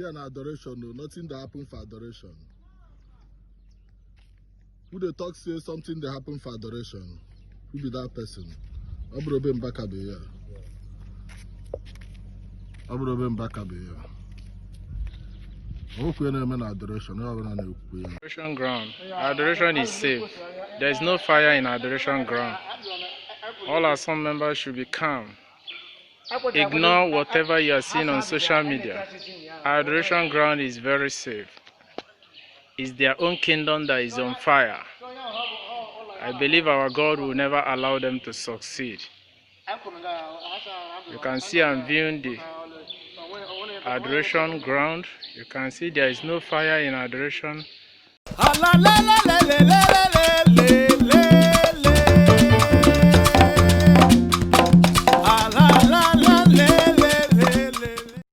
Here in adoration, no, nothing that happen for adoration. Who they talk say something that happen for adoration? Who be that person? Mbaka be here. Mbaka be here. Adoration ground. Adoration is safe. There is no fire in adoration ground. All our song members should be calm. Ignore whatever you are seeing on social media. Adoration ground is very safe. It's their own kingdom that is on fire. I believe our God will never allow them to succeed. You can see I'm viewing the adoration ground. You can see there is no fire in adoration.